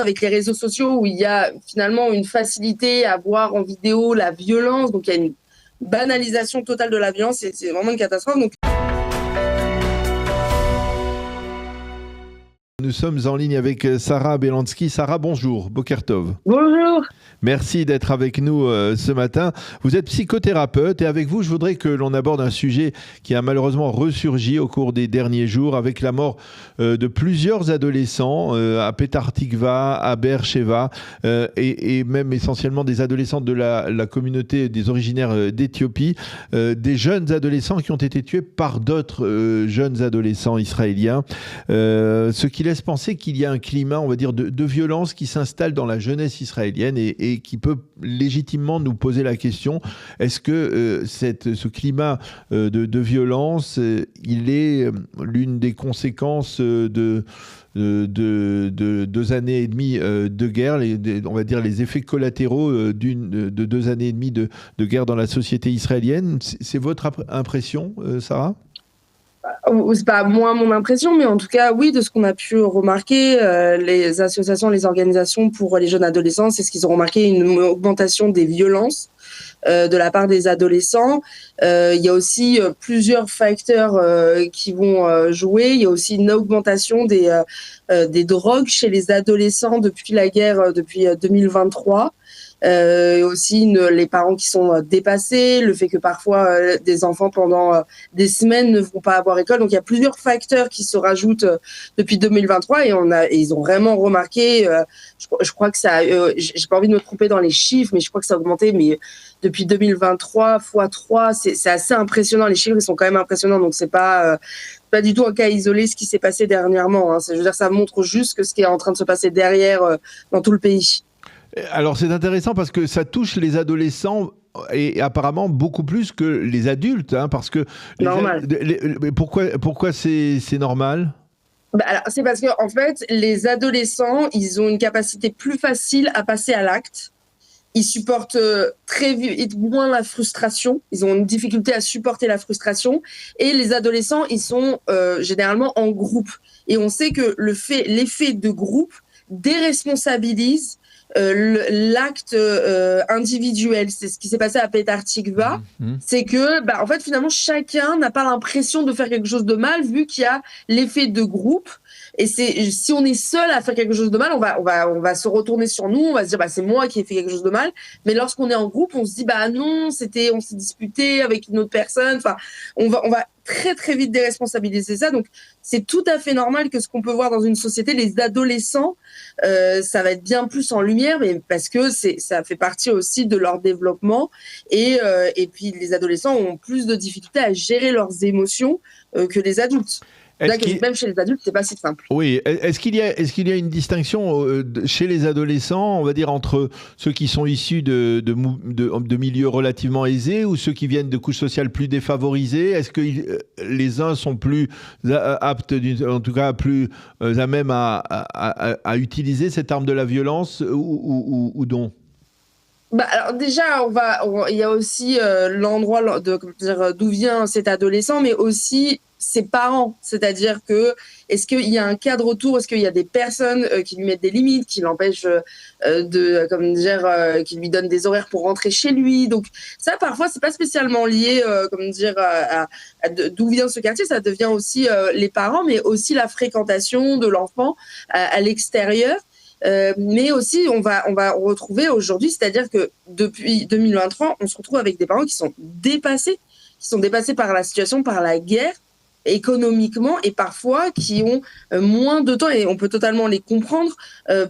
avec les réseaux sociaux où il y a finalement une facilité à voir en vidéo la violence, donc il y a une banalisation totale de la violence et c'est vraiment une catastrophe. Donc nous sommes en ligne avec Sarah Belansky. Sarah, bonjour. Boker Tov. Bonjour. Merci d'être avec nous ce matin. Vous êtes psychothérapeute et avec vous, je voudrais que l'on aborde un sujet qui a malheureusement ressurgi au cours des derniers jours avec la mort de plusieurs adolescents à Petah Tikva, à Be'er Sheva et même essentiellement des adolescents de la communauté des originaires d'Éthiopie, des jeunes adolescents qui ont été tués par d'autres jeunes adolescents israéliens, ce qui laisse penser qu'il y a un climat, on va dire, de violence qui s'installe dans la jeunesse israélienne et qui peut légitimement nous poser la question, est-ce que ce climat de violence, il est l'une des conséquences de 2 années et demie de guerre, on va dire les effets collatéraux de 2 années et demie de guerre dans la société israélienne. C'est votre impression, Sarah ? C'est pas moi mon impression, mais en tout cas, oui, de ce qu'on a pu remarquer, les associations, les organisations pour les jeunes adolescents, c'est ce qu'ils ont remarqué, une augmentation des violences de la part des adolescents. Il y a aussi plusieurs facteurs qui vont jouer. Il y a aussi une augmentation des drogues chez les adolescents depuis la guerre, depuis 2023. Aussi les parents qui sont dépassés, le fait que parfois des enfants pendant des semaines ne vont pas avoir école. Donc il y a plusieurs facteurs qui se rajoutent depuis 2023 et ils ont vraiment remarqué, je crois que ça j'ai pas envie de me tromper dans les chiffres, mais je crois que ça a augmenté, mais depuis 2023 fois 3, c'est assez impressionnant. Les chiffres ils sont quand même impressionnants, donc c'est pas du tout un cas isolé ce qui s'est passé dernièrement, hein. Je veux dire, ça montre juste que ce qui est en train de se passer derrière dans tout le pays. Alors c'est intéressant parce que ça touche les adolescents et apparemment beaucoup plus que les adultes, hein, parce que normal. Pourquoi c'est normal ? Alors, c'est parce que en fait les adolescents ils ont une capacité plus facile à passer à l'acte. Ils supportent très vite moins la frustration. Ils ont une difficulté à supporter la frustration. Et les adolescents, ils sont généralement en groupe. Et on sait que l'effet de groupe déresponsabilise l'acte individuel. C'est ce qui s'est passé à Petah Tikva. C'est que, en fait, finalement, chacun n'a pas l'impression de faire quelque chose de mal vu qu'il y a l'effet de groupe. Et si on est seul à faire quelque chose de mal, on va se retourner sur nous, on va se dire c'est moi qui ai fait quelque chose de mal. Mais lorsqu'on est en groupe, on se dit non, on s'est disputé avec une autre personne. Enfin, on va très très vite déresponsabiliser ça. Donc c'est tout à fait normal que ce qu'on peut voir dans une société, les adolescents, ça va être bien plus en lumière, mais parce que ça fait partie aussi de leur développement et puis les adolescents ont plus de difficultés à gérer leurs émotions que les adultes. Même chez les adultes, c'est pas si simple. Oui. Est-ce qu'il y a une distinction chez les adolescents, on va dire, entre ceux qui sont issus de milieux relativement aisés ou ceux qui viennent de couches sociales plus défavorisées ? Est-ce que les uns sont plus aptes, en tout cas plus à même à utiliser cette arme de la violence ou non ? Alors déjà, il y a aussi l'endroit d'où vient cet adolescent, mais aussi ses parents. C'est-à-dire que est-ce qu'il y a un cadre autour, est-ce qu'il y a des personnes qui lui mettent des limites, qui l'empêchent qui lui donnent des horaires pour rentrer chez lui. Donc ça, parfois, c'est pas spécialement lié, à d'où vient ce quartier. Ça devient aussi les parents, mais aussi la fréquentation de l'enfant à l'extérieur. Mais aussi, on va retrouver aujourd'hui, c'est-à-dire que depuis 2023, on se retrouve avec des parents qui sont dépassés par la situation, par la guerre, économiquement, et parfois qui ont moins de temps, et on peut totalement les comprendre,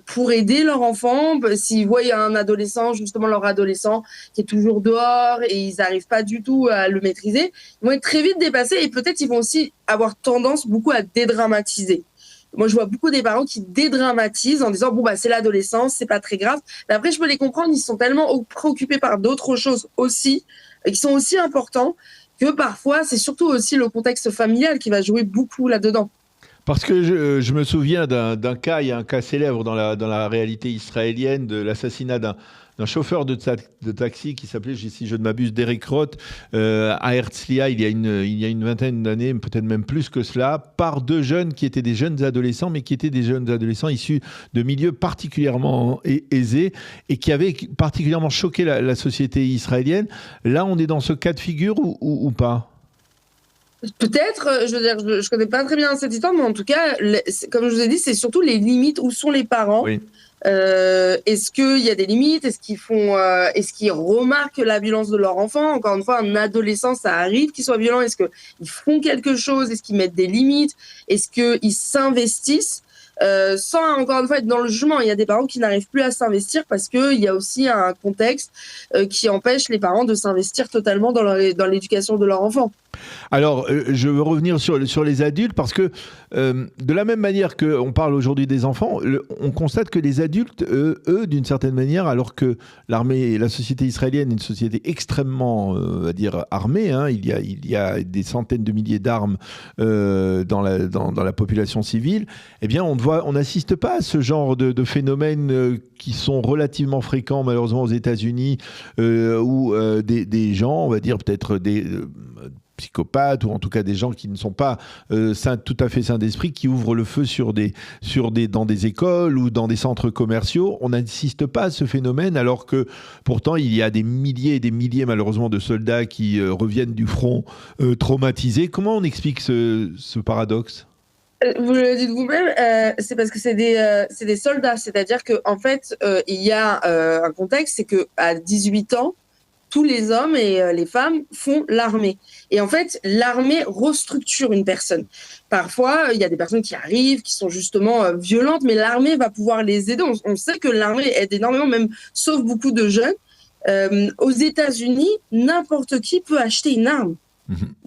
pour aider leur enfant. S'ils voient un adolescent, justement leur adolescent, qui est toujours dehors et ils n'arrivent pas du tout à le maîtriser, ils vont être très vite dépassés et peut-être ils vont aussi avoir tendance beaucoup à dédramatiser. Moi, je vois beaucoup des parents qui dédramatisent en disant c'est l'adolescence, c'est pas très grave. Mais après, je peux les comprendre, ils sont tellement préoccupés par d'autres choses aussi, qui sont aussi importants, que parfois, c'est surtout aussi le contexte familial qui va jouer beaucoup là-dedans. Parce que je me souviens d'un cas, il y a un cas célèbre dans la réalité israélienne de l'assassinat d'un chauffeur de taxi qui s'appelait, si je ne m'abuse, Derek Roth, à Herzliya, il y a une vingtaine d'années, peut-être même plus que cela, par deux jeunes qui étaient des jeunes adolescents, mais qui étaient des jeunes adolescents issus de milieux particulièrement aisés et qui avaient particulièrement choqué la société israélienne. Là, on est dans ce cas de figure ou pas? Peut-être, je veux dire, je connais pas très bien cette histoire, mais en tout cas, comme je vous ai dit, c'est surtout les limites. Où sont les parents? Oui. Est-ce qu'il y a des limites? Est-ce qu'ils remarquent la violence de leur enfant? Encore une fois, un adolescent, ça arrive qu'il soit violent. Est-ce qu'ils font quelque chose? Est-ce qu'ils mettent des limites? Est-ce qu'ils s'investissent? Sans encore une fois être dans le jugement. Il y a des parents qui n'arrivent plus à s'investir parce qu'il y a aussi un contexte qui empêche les parents de s'investir totalement dans l'éducation de leur enfant. Alors, je veux revenir sur les adultes parce que de la même manière qu'on parle aujourd'hui des enfants, on constate que les adultes, eux, d'une certaine manière, alors que l'armée, la société israélienne est une société extrêmement, on va dire, armée, hein, il y a des centaines de milliers d'armes dans la population civile, eh bien, on n'assiste pas à ce genre de phénomènes qui sont relativement fréquents, malheureusement, aux États-Unis, où des gens, on va dire peut-être des psychopathes ou en tout cas des gens qui ne sont pas tout à fait sains d'esprit, qui ouvrent le feu dans des écoles ou dans des centres commerciaux. On n'assiste pas à ce phénomène alors que pourtant il y a des milliers et des milliers malheureusement de soldats qui reviennent du front traumatisés. Comment on explique ce paradoxe ? Vous le dites vous-même, c'est parce que c'est des soldats. C'est-à-dire qu'en fait, il y a un contexte, c'est qu'à 18 ans, tous les hommes et les femmes font l'armée. Et en fait, l'armée restructure une personne. Parfois, il y a des personnes qui arrivent, qui sont justement violentes, mais l'armée va pouvoir les aider. On sait que l'armée aide énormément, même sauve beaucoup de jeunes. Aux États-Unis, n'importe qui peut acheter une arme.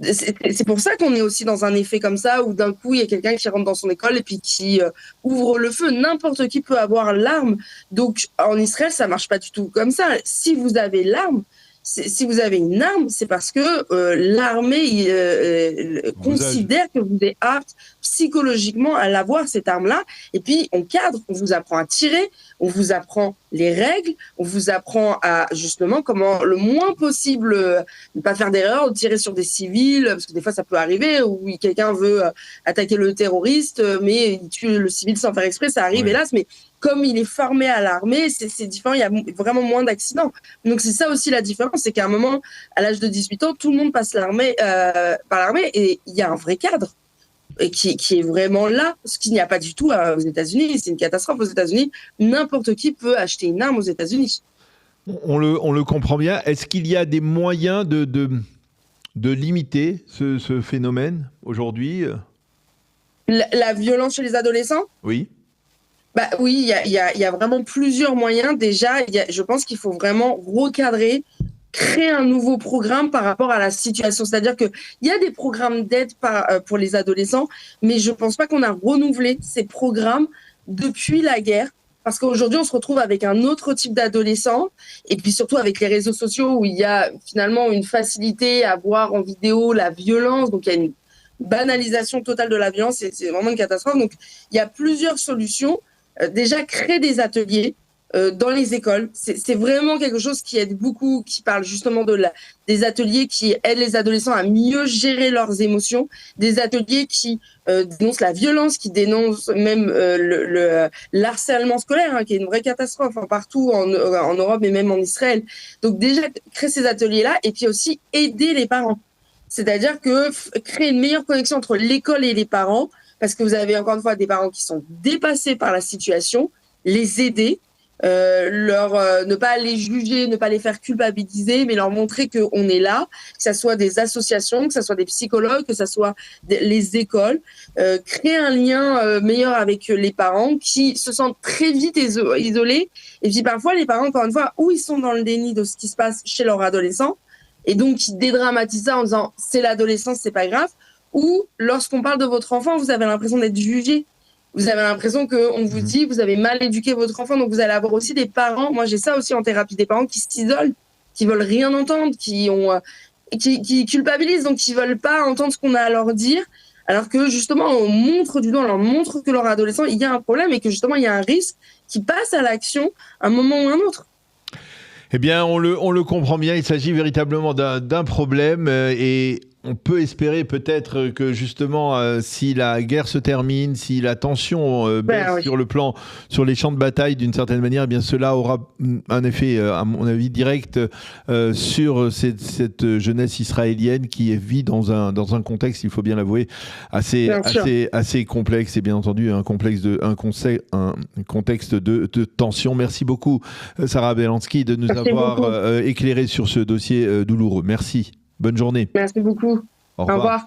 C'est pour ça qu'on est aussi dans un effet comme ça, où d'un coup, il y a quelqu'un qui rentre dans son école et puis qui ouvre le feu. N'importe qui peut avoir l'arme. Donc, en Israël, ça marche pas du tout comme ça. Si vous avez l'arme, si vous avez une arme, c'est parce que l'armée considère que vous êtes apte psychologiquement à l'avoir, cette arme-là. Et puis, on cadre, on vous apprend à tirer, on vous apprend les règles, on vous apprend à justement comment le moins possible ne pas faire d'erreur, de tirer sur des civils, parce que des fois ça peut arriver, où quelqu'un veut attaquer le terroriste, mais il tue le civil sans faire exprès, ça arrive hélas, mais comme il est formé à l'armée, c'est différent, il y a vraiment moins d'accidents. Donc c'est ça aussi la différence, c'est qu'à un moment, à l'âge de 18 ans, tout le monde passe par l'armée et il y a un vrai cadre et qui est vraiment là, ce qu'il n'y a pas du tout aux États-Unis. C'est une catastrophe aux États-Unis. N'importe qui peut acheter une arme aux États-Unis. On le comprend bien. Est-ce qu'il y a des moyens de limiter ce phénomène aujourd'hui ? La violence chez les adolescents ? Oui. Bah oui, il y a vraiment plusieurs moyens. Déjà, je pense qu'il faut vraiment recadrer, créer un nouveau programme par rapport à la situation. C'est-à-dire qu'il y a des programmes d'aide pour les adolescents, mais je ne pense pas qu'on a renouvelé ces programmes depuis la guerre. Parce qu'aujourd'hui, on se retrouve avec un autre type d'adolescents, et puis surtout avec les réseaux sociaux où il y a finalement une facilité à voir en vidéo la violence. Donc, il y a une banalisation totale de la violence, c'est vraiment une catastrophe. Donc, il y a plusieurs solutions. Déjà, créer des ateliers dans les écoles. C'est vraiment quelque chose qui aide beaucoup, qui parle justement des ateliers qui aident les adolescents à mieux gérer leurs émotions, des ateliers qui dénoncent la violence, qui dénoncent même le harcèlement scolaire, hein, qui est une vraie catastrophe partout en Europe et même en Israël. Donc déjà, créer ces ateliers-là et puis aussi aider les parents. C'est-à-dire que créer une meilleure connexion entre l'école et les parents, parce que vous avez encore une fois des parents qui sont dépassés par la situation, les aider, ne pas les juger, ne pas les faire culpabiliser, mais leur montrer qu'on est là, que ce soit des associations, que ce soit des psychologues, que ce soit les écoles, créer un lien meilleur avec les parents qui se sentent très vite isolés. Et puis parfois, les parents, encore une fois, où ils sont dans le déni de ce qui se passe chez leur adolescent, et donc ils dédramatisent ça en disant c'est l'adolescence, c'est pas grave, ou lorsqu'on parle de votre enfant, vous avez l'impression d'être jugé. Vous avez l'impression qu'on vous dit vous avez mal éduqué votre enfant, donc vous allez avoir aussi des parents. Moi, j'ai ça aussi en thérapie, des parents qui s'isolent, qui veulent rien entendre, qui culpabilisent, donc qui veulent pas entendre ce qu'on a à leur dire. Alors que justement, on montre du doigt, on leur montre que leur adolescent, il y a un problème et que justement, il y a un risque qui passe à l'action à un moment ou à un autre. Eh bien, on le comprend bien, il s'agit véritablement d'un problème et on peut espérer peut-être que justement, si la guerre se termine, si la tension baisse Oui. sur les champs de bataille d'une certaine manière, eh bien cela aura un effet, à mon avis, direct sur cette jeunesse israélienne qui vit dans un contexte, il faut bien l'avouer, assez complexe et bien entendu un contexte de tension. Merci beaucoup, Sarah Belansky, de nous avoir éclairé sur ce dossier douloureux. Merci. Bonne journée. Merci beaucoup. Au Au revoir.